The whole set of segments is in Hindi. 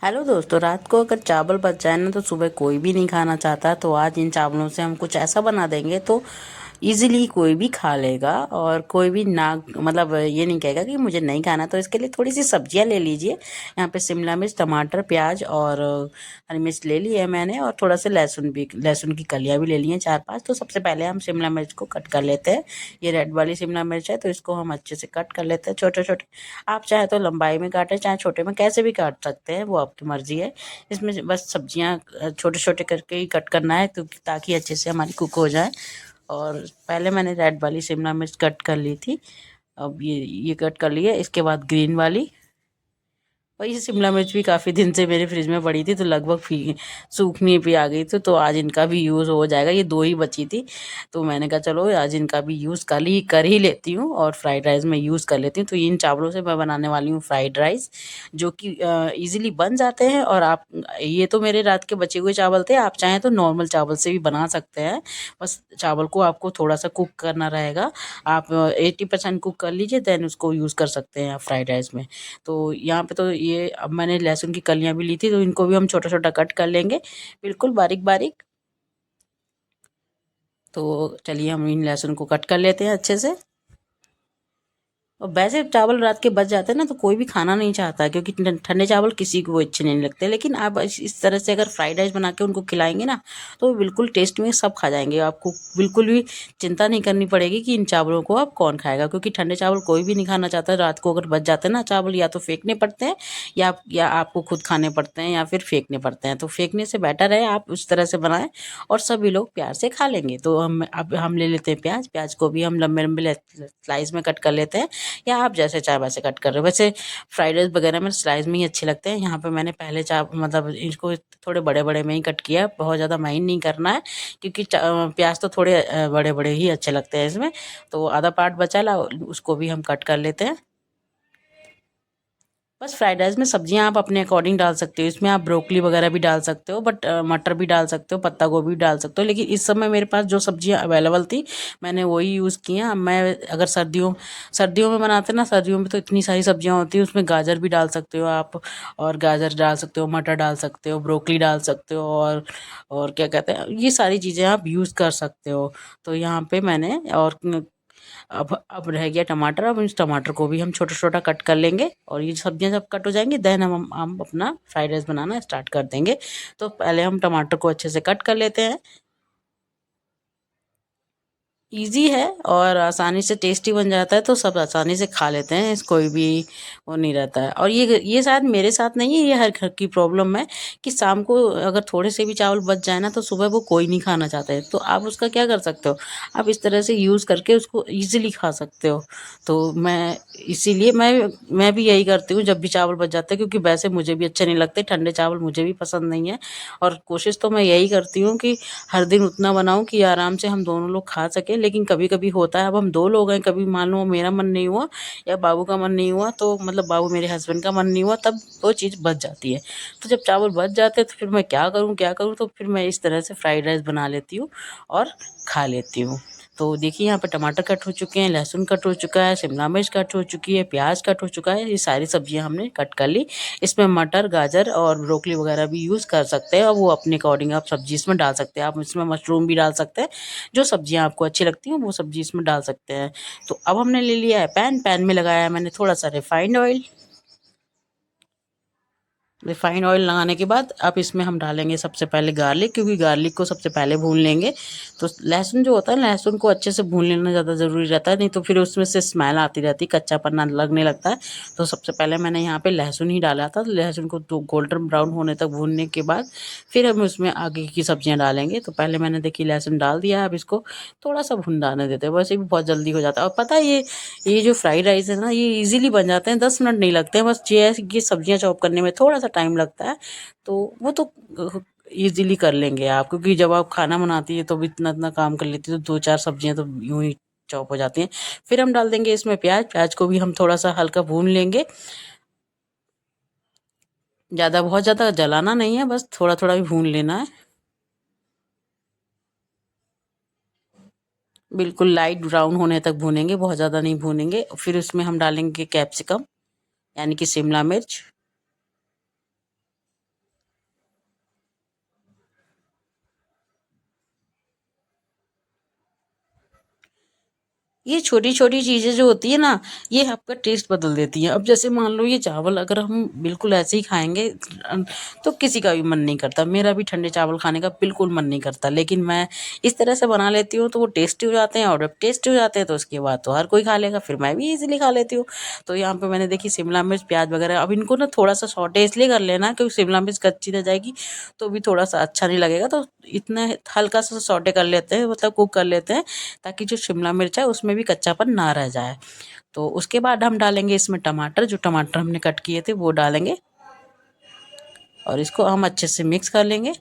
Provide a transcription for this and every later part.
हेलो दोस्तों, रात को अगर चावल बच जाए ना तो सुबह कोई भी नहीं खाना चाहता। तो आज इन चावलों से हम कुछ ऐसा बना देंगे तो इजीली कोई भी खा लेगा और कोई भी ना मतलब ये नहीं कहेगा कि मुझे नहीं खाना। तो इसके लिए थोड़ी सी सब्जियां ले लीजिए। यहाँ पे शिमला मिर्च, टमाटर, प्याज और हरी मिर्च ले ली है मैंने, और थोड़ा सा लहसुन की कलियां भी ले ली हैं 4-5। तो सबसे पहले हम शिमला मिर्च को कट कर लेते हैं। ये रेड वाली शिमला मिर्च है तो इसको हम अच्छे से कट कर लेते हैं छोटे छोटे। आप चाहे तो लंबाई में काटें, चाहे छोटे में, कैसे भी काट सकते हैं, वो आपकी मर्जी है। इसमें बस सब्जियां छोटे छोटे करके ही कट करना है तो ताकि अच्छे से हमारी कुक हो जाए। और पहले मैंने रेड वाली शिमला मिर्च कट कर ली थी। अब ये कट कर ली है। इसके बाद ग्रीन वाली, और ये शिमला मिर्च भी काफ़ी दिन से मेरे फ्रिज में पड़ी थी तो लगभग सूखने पे आ गई थी। तो आज इनका भी यूज़ हो जाएगा। ये 2 ही बची थी तो मैंने कहा चलो आज इनका भी यूज़ कर ही लेती हूँ और फ्राइड राइस में यूज़ कर लेती हूँ। तो इन चावलों से मैं बनाने वाली हूँ फ्राइड राइस, जो कि ईज़िली बन जाते हैं। और आप, ये तो मेरे रात के बचे हुए चावल थे, आप चाहें तो नॉर्मल चावल से भी बना सकते हैं। बस चावल को आपको थोड़ा सा कुक करना रहेगा। आप 80% कुक कर लीजिए, देन उसको यूज़ कर सकते हैं आप फ्राइड राइस में। तो यहाँ पे तो ये अब मैंने लहसुन की कलियां भी ली थी तो इनको भी हम छोटा छोटा कट कर लेंगे, बिल्कुल बारीक बारीक। तो चलिए हम इन लहसुन को कट कर लेते हैं अच्छे से। और वैसे चावल रात के बच जाते हैं ना तो कोई भी खाना नहीं चाहता, क्योंकि ठंडे चावल किसी को अच्छे नहीं लगते। लेकिन आप इस तरह से अगर फ्राइड राइस बना के उनको खिलाएंगे ना तो वो बिल्कुल टेस्ट में सब खा जाएंगे। आपको बिल्कुल भी चिंता नहीं करनी पड़ेगी कि इन चावलों को अब कौन खाएगा, क्योंकि ठंडे चावल कोई भी नहीं खाना चाहता। रात को अगर बच जाते हैं ना चावल, या तो फेंकने पड़ते हैं या आपको खुद खाने पड़ते हैं या फिर फेंकने पड़ते हैं। तो फेंकने से बेटर है आप उस तरह से बनाएं और सभी लोग प्यार से खा लेंगे। तो अब हम ले लेते हैं प्याज। प्याज को भी हम लंबे लंबे स्लाइस में कट कर लेते हैं, या आप जैसे चाहे वैसे कट कर रहे हो। वैसे फ्राइड राइस वगैरह में स्लाइस में ही अच्छे लगते हैं। यहाँ पे मैंने पहले मतलब इसको थोड़े बड़े बड़े में ही कट किया, बहुत ज़्यादा महीन नहीं करना है, क्योंकि प्याज तो थोड़े बड़े बड़े ही अच्छे लगते हैं इसमें। तो आधा पार्ट बचा ला, उसको भी हम कट कर लेते हैं। बस फ्राइड राइस में सब्जियां आप अपने अकॉर्डिंग डाल सकते हो। इसमें आप ब्रोकली वगैरह भी डाल सकते हो, बट मटर भी डाल सकते हो, पत्ता गोभी भी डाल सकते हो। लेकिन इस समय मेरे पास जो सब्जियां अवेलेबल थी मैंने वही यूज़ की हैं। अब मैं अगर सर्दियों में बनाते हैं ना, सर्दियों में तो इतनी सारी सब्जियां होती हैं, उसमें गाजर भी डाल सकते हो आप, और गाजर डाल सकते हो, मटर डाल सकते हो, ब्रोकली डाल सकते हो, और क्या कहते हैं, ये सारी चीज़ें आप यूज़ कर सकते हो। तो यहाँ पे मैंने और अब रह गया टमाटर। अब इस टमाटर को भी हम छोटा छोटा कट कर लेंगे, और ये सब्जियां जब कट हो जाएंगी देन हम अपना फ्राइड राइस बनाना स्टार्ट कर देंगे। तो पहले हम टमाटर को अच्छे से कट कर लेते हैं। इजी है और आसानी से टेस्टी बन जाता है, तो सब आसानी से खा लेते हैं। इस कोई भी वो नहीं रहता है। और ये शायद मेरे साथ नहीं है, ये हर घर की प्रॉब्लम है कि शाम को अगर थोड़े से भी चावल बच जाए ना तो सुबह वो कोई नहीं खाना चाहता है। तो आप उसका क्या कर सकते हो, आप इस तरह से यूज़ करके उसको ईजिली खा सकते हो। तो इसीलिए मैं भी यही करती हूँ जब भी चावल बच जाते हैं, क्योंकि वैसे मुझे भी अच्छे नहीं लगते ठंडे चावल, मुझे भी पसंद नहीं है। और कोशिश तो मैं यही करती हूँ कि हर दिन उतना बनाऊं कि आराम से हम दोनों लोग खा सकें। लेकिन कभी कभी होता है, अब हम 2 लोग हैं, कभी मान लो मेरा मन नहीं हुआ या बाबू का मन नहीं हुआ, तो मतलब बाबू मेरे हस्बैंड का मन नहीं हुआ, तब वो चीज़ बच जाती है। तो जब चावल बच जाते हैं तो फिर मैं क्या करूँ, तो फिर मैं इस तरह से फ्राइड राइस बना लेती हूँ और खा लेती हूँ। तो देखिए यहाँ पे टमाटर कट हो चुके हैं, लहसुन कट हो चुका है, शिमला मिर्च कट हो चुकी है, प्याज कट हो चुका है, ये सारी सब्जियां हमने कट कर ली। इसमें मटर, गाजर और ब्रोकली वगैरह भी यूज़ कर सकते हैं, और वो अपने अकॉर्डिंग आप सब्जी इसमें डाल सकते हैं। आप इसमें मशरूम भी डाल सकते हैं, जो सब्जियां आपको अच्छी लगती हैं वो सब्जी इसमें डाल सकते हैं। तो अब हमने ले लिया है पैन में लगाया है मैंने थोड़ा सा रिफाइंड ऑयल। रिफाइंड ऑयल लगाने के बाद अब इसमें हम डालेंगे सबसे पहले गार्लिक, क्योंकि गार्लिक को सबसे पहले भून लेंगे। तो लहसुन जो होता है, लहसुन को अच्छे से भून लेना ज़्यादा ज़रूरी रहता है, नहीं तो फिर उसमें से स्मेल आती रहती, कच्चापन लगने लगता है। तो सबसे पहले मैंने यहाँ पे लहसुन ही डाला था। तो लहसुन को तो गोल्डन ब्राउन होने तक भूनने के बाद फिर हम उसमें आगे की सब्जियाँ डालेंगे। तो पहले मैंने देखिए लहसुन डाल दिया, अब इसको थोड़ा सा भुनाने देते हैं, वैसे भी बहुत जल्दी हो जाता है। और पता है ये जो फ्राइड राइस है ना, ये इजीली बन जाते हैं, 10 मिनट नहीं लगते हैं। बस ये सब्जियां चॉप करने में थोड़ा सा टाइम लगता है, तो वो तो इजीली कर लेंगे आप, क्योंकि जब आप खाना बनाती है तो भी इतना इतना काम कर लेती है, तो 2-4 सब्जियां तो यूं ही चॉप हो जाती हैं। फिर हम डाल देंगे इसमें प्याज। प्याज को भी हम थोड़ा सा हल्का भून लेंगे, बहुत ज़्यादा जलाना नहीं है, बस थोड़ा थोड़ा भी भून लेना है। बिल्कुल लाइट ब्राउन होने तक भूनेंगे, बहुत ज़्यादा नहीं भूनेंगे। फिर उसमें हम डालेंगे कैप्सिकम, यानी कि शिमला मिर्च। ये छोटी छोटी चीज़ें जो होती है ना, ये आपका टेस्ट बदल देती हैं। अब जैसे मान लो ये चावल अगर हम बिल्कुल ऐसे ही खाएंगे तो किसी का भी मन नहीं करता। मेरा भी ठंडे चावल खाने का बिल्कुल मन नहीं करता, लेकिन मैं इस तरह से बना लेती हूँ तो वो टेस्टी हो जाते हैं, और जब टेस्टी हो जाते हैं तो उसके बाद तो हर कोई खा लेगा, फिर मैं भी इजीली खा लेती हूँ। तो यहाँ पे मैंने देखी शिमला मिर्च, प्याज वगैरह, अब इनको ना थोड़ा सा सॉटे इसलिए कर लेना क्योंकि शिमला मिर्च कच्ची रह जाएगी तो भी थोड़ा सा अच्छा नहीं लगेगा। तो इतना हल्का सा सॉटे कर लेते हैं, मतलब कुक कर लेते हैं, ताकि जो शिमला मिर्च है उसमें भी कच्चापन ना रह जाए। तो उसके बाद हम डालेंगे इसमें टमाटर, जो टमाटर हमने कट किए थे वो डालेंगे, और इसको हम अच्छे से मिक्स कर लेंगे।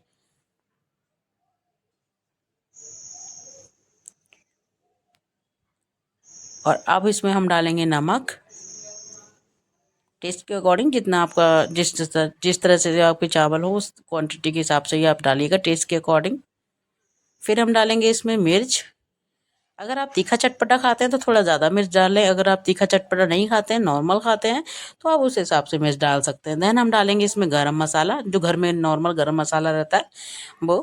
और अब इसमें हम डालेंगे नमक टेस्ट के अकॉर्डिंग, जितना आपका जिस तरह से आपके चावल हो उस क्वांटिटी के हिसाब से ही आप डालिएगा टेस्ट के अकॉर्डिंग। फिर हम डालेंगे इसमें मिर्च। अगर आप तीखा चटपटा खाते हैं तो थोड़ा ज़्यादा मिर्च डालें, अगर आप तीखा चटपटा नहीं खाते हैं, नॉर्मल खाते हैं, तो आप उस हिसाब से मिर्च डाल सकते हैं। देन हम डालेंगे इसमें गरम मसाला, जो घर में नॉर्मल गरम मसाला रहता है वो।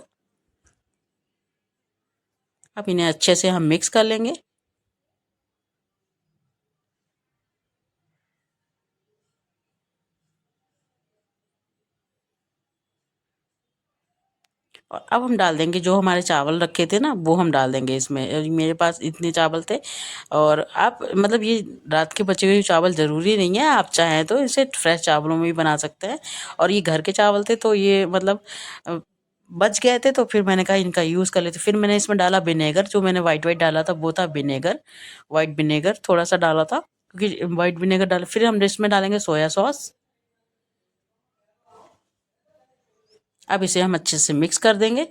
अब इन्हें अच्छे से हम मिक्स कर लेंगे। और अब हम डाल देंगे जो हमारे चावल रखे थे ना, वो हम डाल देंगे इसमें। मेरे पास इतने चावल थे, और आप मतलब ये रात के बचे हुए चावल ज़रूरी नहीं है, आप चाहें तो इसे फ्रेश चावलों में भी बना सकते हैं। और ये घर के चावल थे तो ये मतलब बच गए थे, तो फिर मैंने कहा इनका यूज़ कर लेते। फिर मैंने इसमें डाला विनेगर, जो मैंने वाइट वाइट डाला था वो था विनेगर, वाइट विनेगर थोड़ा सा डाला था, क्योंकि वाइट विनेगर डाला। फिर हम इसमें डालेंगे सोया सॉस। अब इसे हम अच्छे से मिक्स कर देंगे।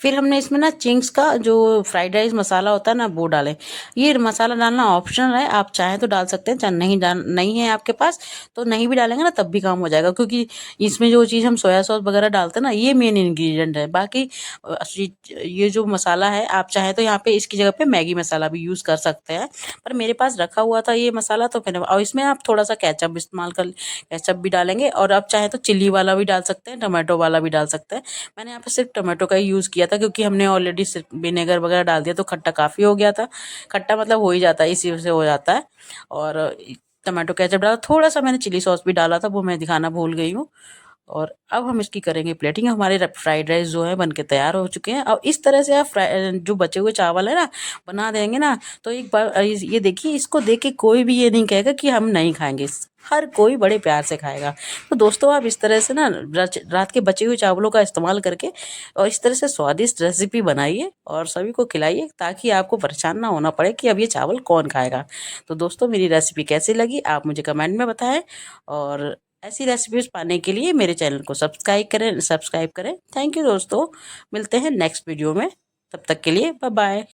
फिर हमने इसमें ना चिंग्स का जो फ्राइड राइस मसाला होता है ना वो डालें। ये मसाला डालना ऑप्शनल है, आप चाहें तो डाल सकते हैं, चाहे नहीं है आपके पास तो नहीं भी डालेंगे ना तब भी काम हो जाएगा, क्योंकि इसमें जो चीज़ हम सोया सॉस वगैरह डालते हैं ना ये मेन इंग्रेडिएंट है। बाकी ये जो मसाला है आप चाहें तो यहाँ पे इसकी जगह पे मैगी मसाला भी यूज़ कर सकते हैं, पर मेरे पास रखा हुआ था ये मसाला तो मैंने। और इसमें आप थोड़ा सा केचप इस्तेमाल कर, केचप भी डालेंगे, और आप चाहें तो चिल्ली वाला भी डाल सकते हैं, टमाटो वाला भी डाल सकते हैं। मैंने यहाँ पे सिर्फ टमाटो का ही यूज़ किया था, क्योंकि हमने ऑलरेडी सिर्फ विनेगर वगैरह डाल दिया तो खट्टा काफ़ी हो गया था। खट्टा मतलब हो ही जाता है, इसी से हो जाता है। और टमाटो केचप डाला, थोड़ा सा मैंने चिली सॉस भी डाला था, वो मैं दिखाना भूल गई हूँ। और अब हम इसकी करेंगे प्लेटिंग। हमारे फ्राइड राइस जो है बनके तैयार हो चुके हैं। और इस तरह से आप जो बचे हुए चावल है ना बना देंगे ना, तो एक बार ये देखिए, इसको देख के कोई भी ये नहीं कहेगा कि हम नहीं खाएंगे, हर कोई बड़े प्यार से खाएगा। तो दोस्तों आप इस तरह से ना रात के बचे हुए चावलों का इस्तेमाल करके और इस तरह से स्वादिष्ट रेसिपी बनाइए और सभी को खिलाइए, ताकि आपको परेशान ना होना पड़े कि अब ये चावल कौन खाएगा। तो दोस्तों मेरी रेसिपी कैसी लगी आप मुझे कमेंट में बताएं, और ऐसी रेसिपीज पाने के लिए मेरे चैनल को सब्सक्राइब करें। थैंक यू दोस्तों, मिलते हैं नेक्स्ट वीडियो में, तब तक के लिए बाय बाय।